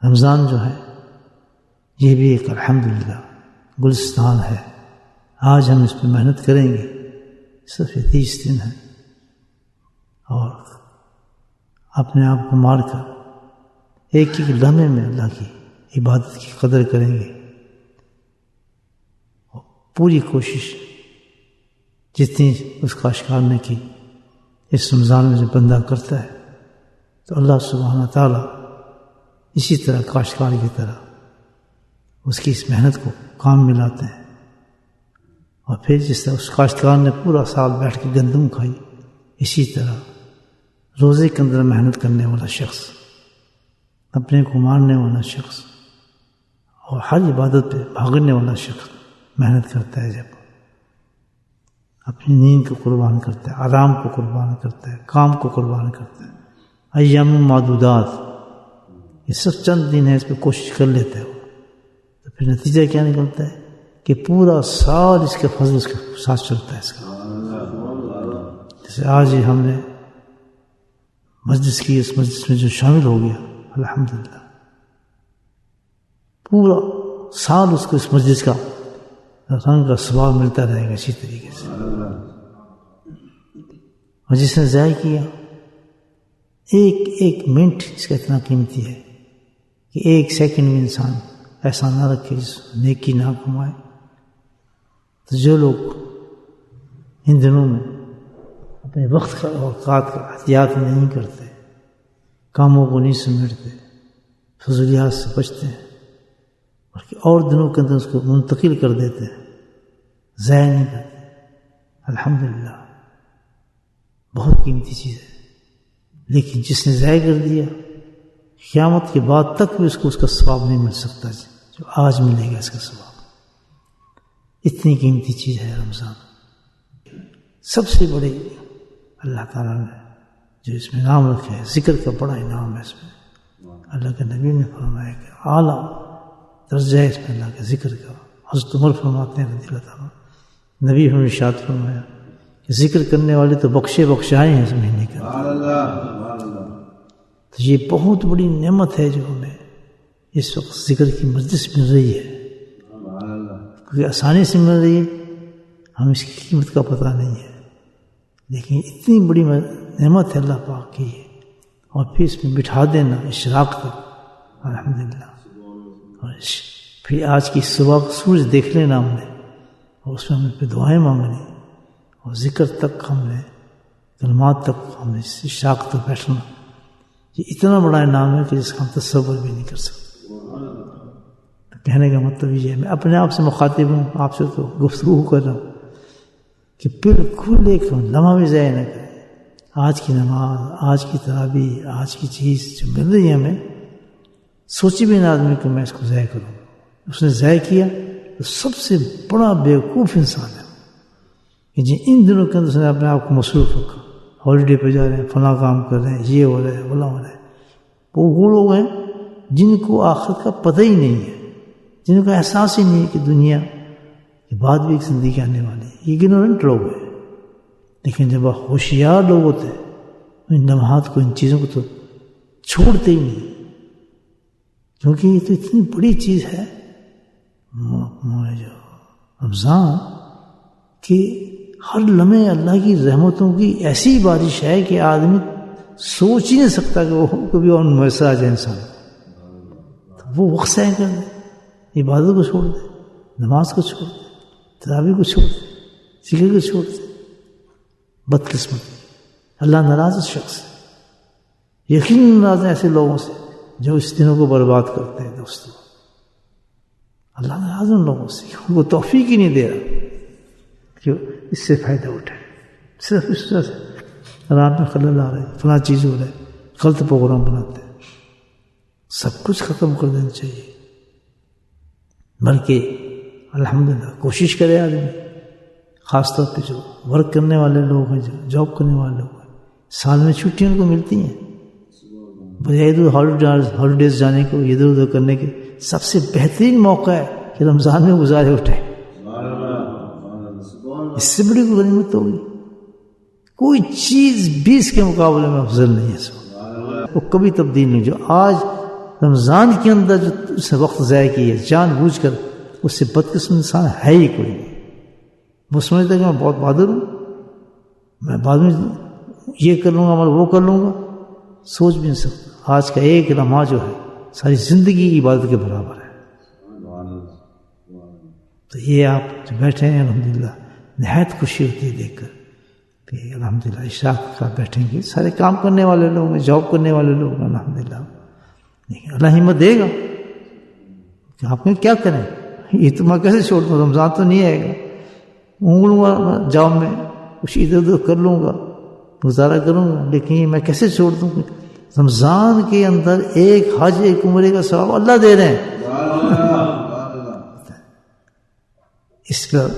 رمضان جو ہے یہ بھی ایک الحمدللہ گلستان ہے. آج ہم اس پہ محنت کریں گے. صرف 30 دن ہے اور اپنے آپ کو مار کر ایک ایک لمحے میں اللہ کی عبادت کی قدر کریں گے. اور پوری کوشش جتنی اس کاشتکار نے کی اس رمضان میں جو بندہ کرتا ہے تو اللہ سبحانہ تعالیٰ اسی طرح کاشتکار کی طرح اس کی اس محنت کو کام میں لاتے ہیں. اور پھر جس طرح اس کاشتکار نے پورا سال بیٹھ کے گندم کھائی، اسی طرح روزے کے اندر محنت کرنے والا شخص، اپنے کو مارنے والا شخص اور ہر عبادت پہ بھاگنے والا شخص محنت کرتا ہے. جب اپنی نیند کو قربان کرتا ہے، آرام کو قربان کرتا ہے، کام کو قربان کرتا ہے. ایام معدودات، یہ سب چند دن ہے، اس پہ کوشش کر لیتا ہے وہ، تو پھر نتیجہ کیا نکلتا ہے کہ پورا سال اس کے فضل اس کے ساتھ چلتا ہے. اس کا جیسے آج ہی ہم نے مجلس کی، اس مجلس میں جو شامل ہو گیا الحمدللہ پورا سال اس کو اس مجلس کا رنگ کا ثواب ملتا رہے گا اسی طریقے سے. اور جس نے ضائع کیا ایک ایک منٹ اس کا اتنا قیمتی ہے کہ ایک سیکنڈ میں انسان ایسا نہ رکھے جس نیکی نہ کمائے. تو جو لوگ ان دنوں میں اپنے وقت کا اوقات کا احتیاط نہیں کرتے، کاموں کو نہیں سمیٹتے، فضولیات سے بچتے ہیں بلکہ اور دنوں کے اندر اس کو منتقل کر دیتے ہیں، ضائع نہیں کرتے، الحمدللہ بہت قیمتی چیز ہے. لیکن جس نے ضائع کر دیا قیامت کے بعد تک بھی اس کو اس کا ثواب نہیں مل سکتا جو آج ملے گا اس کا ثواب. اتنی قیمتی چیز ہے رمضان. سب سے بڑے اللہ تعالیٰ نے جو اس میں نام رکھا ہے، ذکر کا بڑا انعام ہے اس میں. اللہ کے نبی نے فرمایا کہ اعلیٰ درجہ ہے اس میں اللہ کے ذکر کا. حضرت عمر فرماتے ہیں رضی اللہ تعالیٰ، نبی ہمیں ارشاد فرمایا کہ ذکر کرنے والے تو بخشائے ہیں اس مہینے کے اندر. تو یہ بہت بڑی نعمت ہے جو ہمیں اس وقت ذکر کی مجلس مل رہی ہے، کیونکہ آسانی سے مل رہی ہے، ہم اس کی قیمت کا پتہ نہیں ہے. لیکن اتنی بڑی نعمت ہے اللہ پاک کی، اور پھر اس میں بٹھا دینا اشراق تک الحمدللہ. اور پھر آج کی صبح کو سورج دیکھ لینا ہم نے، اور اس میں ہم نے پھر دعائیں مانگنی، اور ذکر تک ہم نے، کلمات تک ہم نے اشراق تک بیٹھنا. یہ اتنا بڑا انعام ہے کہ جس کا ہم تصور بھی نہیں کر سکتے. کہنے کا مطلب یہ ہے، میں اپنے آپ سے مخاطب ہوں، آپ سے تو گفتگو کر رہا ہوں کہ بالکل ایک لمحہ بھی ضائع نہ کریں. آج کی نماز، آج کی تراویح، آج کی چیز جو مل رہی ہے ہمیں، سوچی بھی نہ آدمی کہ میں اس کو ضائع کروں. اس نے ضائع کیا تو سب سے بڑا بیوقوف انسان ہے کہ جی ان دنوں کے اندر اس نے اپنے آپ کو مصروف رکھا. ہالیڈے پہ جا رہے ہیں، فلاں کام کر رہے ہیں، یہ ہو رہا ہے، فلاں ہو رہا ہے. وہ لوگ ہیں جن کو آخرت کا پتہ ہی نہیں ہے، جن کا احساس ہی نہیں ہے کہ دنیا کے بعد بھی ایک زندگی آنے والی ہے. یہ اگنورنٹ لوگ ہیں. لیکن جب آپ ہوشیار لوگ ہوتے ہیں ان لمحات کو، ان چیزوں کو تو چھوڑتے ہی نہیں، کیونکہ یہ تو اتنی بڑی چیز ہے جو رمضان کہ ہر لمحے اللہ کی رحمتوں کی ایسی بارش ہے کہ آدمی سوچ ہی نہیں سکتا کہ وہ کبھی اور میسر آ جائے انسان. تو وہ وقت ضائع کر دے، عبادت کو چھوڑ دے، نماز کو چھوڑ دے، تراویح کو چھوڑ دے، ذکر کو چھوڑ دے. بدقسمت، اللہ ناراض شخص ہے. یقیناً ناراض ہے ایسے لوگوں سے جو اس دنوں کو برباد کرتے ہیں. دوستوں، اللہ ناراض ان لوگوں سے، وہ توفیق ہی نہیں دے رہا کہ اس سے فائدہ اٹھائے. صرف اس طرح سے رات میں خلل آ رہے ہیں، فلاں چیز ہو رہا ہے، غلط پروگرام بناتے ہیں. سب کچھ ختم کر دینا چاہیے، بلکہ الحمدللہ کوشش کرے آدمی، خاص طور پہ جو ورک کرنے والے لوگ ہیں، جو جاب کرنے والے لوگ ہیں، سال میں چھٹیاں ان کو ملتی ہیں، بجائے ادھر ہالیڈیز جانے کو، ادھر ادھر کرنے کے سب سے بہترین موقع ہے کہ رمضان میں گزارے اٹھائے. اس سے بڑی غنیمت ہوگی. کوئی چیز بھی اس کے مقابلے میں افضل نہیں ہے. وہ کبھی تبدیل نہیں. جو آج رمضان کے اندر جو اس نے وقت ضائع کیا جان بوجھ کر، اس سے بدقسمت انسان ہے ہی کوئی نہیں۔ وہ سمجھتا ہے کہ میں بہت بہادر ہوں، میں بعد میں یہ کر لوں گا، میں وہ کر لوں گا، سوچ بھی نہیں سکتا۔ آج کا ایک لمحہ جو ہے ساری زندگی کی عبادت کے برابر ہے۔ تو یہ آپ جو بیٹھے ہیں الحمدللہ نہایت خوشی ہوتی ہے دیکھ کر کہ الحمدللہ عشاء کا بیٹھیں گے، سارے کام کرنے والے لوگ ہیں، جاب کرنے والے لوگ ہیں الحمدللہ، لیکن اللہ ہمت دے گا کہ آپ میں کیا کریں، یہ تو میں کیسے چھوڑ دوں، رمضان تو نہیں آئے گا، اونگلوں گا جاب میں کچھ ادھر ادھر کر لوں گا، گزارا کروں گا، لیکن یہ میں کیسے چھوڑ دوں؟ رمضان کے اندر ایک حج ایک عمرے کا ثواب اللہ دے رہے ہیں۔ اس پر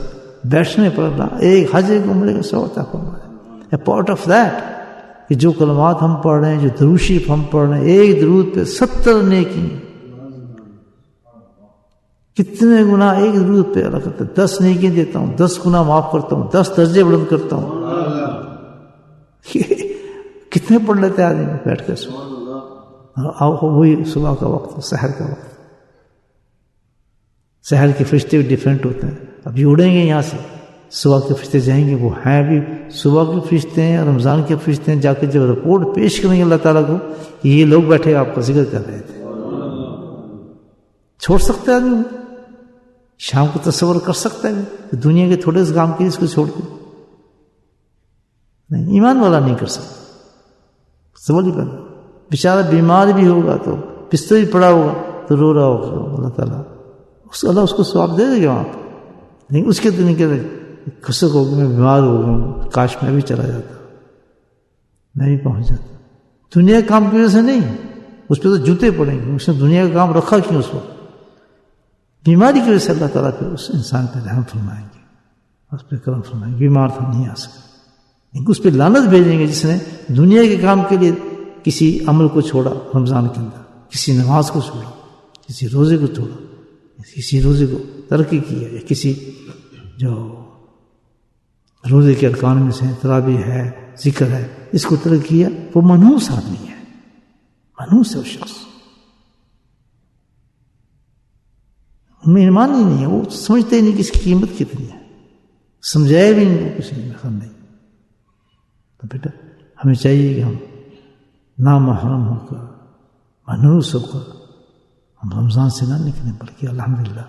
بیٹھنے پر اللہ ایک حج ایک عمرے کا ثواب عطا فرما رہے ہیں۔ اے پارٹ آف دیٹ کہ جو کلمات ہم پڑھ رہے ہیں، جو درود شریف ہم پڑھ رہے ہیں، ایک درود پہ 70 نیکی، کتنے گناہ ایک درود پہ اللہ کرتا ہے، 10 نیکی دیتا ہوں، 10 گناہ معاف کرتا ہوں، 10 درجے بلند کرتا ہوں۔ کتنے پڑھ لیتے ہیں آدمی بیٹھ کر، وہی صبح کا وقت، سحر کا وقت، سحر کے فرشتے بھی ڈیفرنٹ ہوتے ہیں۔ اب یہ اڑیں گے یہاں سے، صبح کے فرشتے جائیں گے، وہ ہیں بھی صبح کے فرشتے ہیں، رمضان کے فرشتے ہیں، جا کے جب رپورٹ پیش کریں گے اللہ تعالیٰ کو کہ یہ لوگ بیٹھے آپ کا ذکر کر رہے تھے۔ چھوڑ سکتے ہیں آدمی شام کو تصور کر سکتا ہے کہ دنیا کے تھوڑے سے کام کے اس کو چھوڑ کے؟ نہیں، ایمان والا نہیں کر سکتا۔ سوال ہی کرنا، بیچارہ بیمار بھی ہوگا تو بستر بھی پڑا ہوگا تو رو رہا ہوگا، اللہ تعالیٰ اللہ اس کو ثواب دے دے گا وہاں پہ، لیکن اس کے دن کے خسک ہوگی، میں بیمار ہو گیا ہوں، کاش میں بھی چلا جاتا، میں بھی پہنچ جاتا۔ دنیا کے کام کی وجہ سے نہیں، اس پہ تو جوتے پڑیں گے، اس نے دنیا کا کام رکھا کیوں اس وقت؟ بیماری کی وجہ سے اللہ تعالیٰ پہ اس انسان پہ رحم فرمائیں گے، اس پہ کرم فرمائیں گے، بیمار تھا نہیں آ سکتا، لیکن اس پہ لعنت بھیجیں گے جس نے دنیا کے کام کے لیے کسی عمل کو چھوڑا رمضان کے اندر، کسی نماز کو چھوڑا، کسی روزے کو چھوڑا، کسی روزے کو ترقی کیا، یا کسی جو روزے کے ارکان میں سے تراویح ہے، ذکر ہے، اس کو ترک کیا، وہ منحوس آدمی ہے، منحوس ہے وہ شخص، ان میں ایمان ہی نہیں ہے، وہ سمجھتے ہی نہیں کہ اس کی قیمت کتنی ہے، سمجھائے بھی نہیں، کچھ نہیں۔ تو بیٹا ہمیں چاہیے کہ ہم نامحرم ہو کر، منحوس ہو کر ہم رمضان سے نہ نکلیں، بلکہ الحمدللہ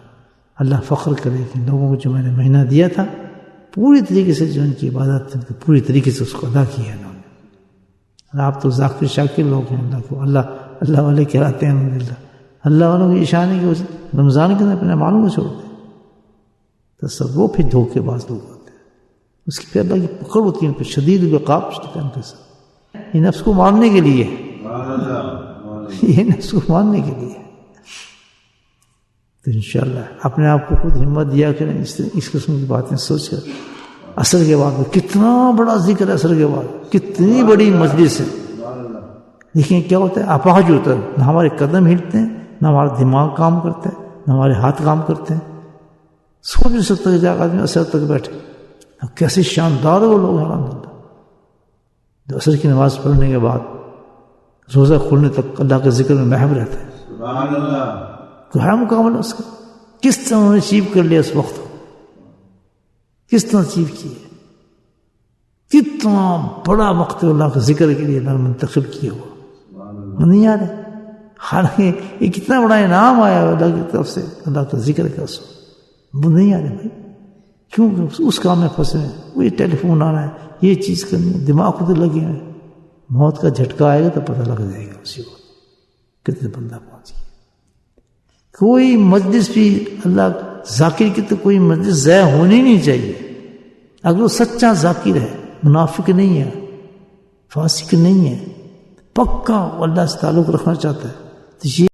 اللہ فخر کرے کہ لوگوں کو جو میں نے مہینہ دیا تھا پوری طریقے سے، جو ان کی عبادت تھی پوری طریقے سے اس کو ادا کیا ہے انہوں نے۔ آپ تو ذاکر شاکر لوگ ہیں، اللہ کو اللہ والے کہلاتے ہیں الحمدللہ۔ اللہ والوں کی شان ہے کہ رمضان کے اندر اپنے مالوں کو چھوڑ دیں، تو سب وہ پھر دھوکے باز لوگ ہوتے ہیں، اس کی پھر اللہ کی پکڑ ہوتی ہے، پھر شدید العقاب ان کے ساتھ۔ یہ نفس کو مارنے کے لیے، یہ نفس کو مارنے کے لیے۔ تو انشاءاللہ اپنے آپ کو خود ہمت دیا کریں، اس قسم کی باتیں سوچ کر۔ عصر کے بعد کتنا بڑا ذکر ہے، عصر کے بعد کتنی بڑی مجلس ہے، دیکھیں کیا ہوتا ہے، اپاہج ہوتا ہے، نہ ہمارے قدم ہلتے ہیں، نہ ہمارا دماغ کام کرتا ہے، نہ ہمارے ہاتھ کام کرتے ہیں، سوچ نہیں سکتا کہ جا آدمی عصر تک بیٹھے، کیسے شاندار وہ لوگ ہیں الحمدللہ، جو عصر کی نماز پڑھنے کے بعد روزہ کھولنے تک اللہ کے ذکر میں محو رہتے ہیں۔ سبحان اللہ، تو ہے مکمل اس کا، کس طرح انہوں نے اچیو کر لیا اس وقت کو، کس طرح اچیو کیا، کتنا بڑا وقت اللہ کے ذکر کے لیے اللہ نے منتخب کیا ہوا، نہیں یاد ہے؟ حالانکہ یہ کتنا بڑا انعام آیا اللہ کی طرف سے، اللہ کا ذکر کا، وہ نہیں آ رہے بھائی، کیوں اس کام میں پھنسے ہیں، وہ یہ ٹیلی فون آنا ہے، یہ چیز کرنی ہے، دماغ خود لگے ہیں، موت کا جھٹکا آئے گا تو پتہ لگ جائے گا اسی وقت کتنے بندہ پہنچ گیا۔ کوئی مجلس بھی اللہ ذاکر کی تو کوئی مجلس ضائع ہونی نہیں چاہیے، اگر وہ سچا ذاکر ہے، منافق نہیں ہے، فاسق نہیں ہے، پکا اللہ سے تعلق رکھنا چاہتا ہے تو یہ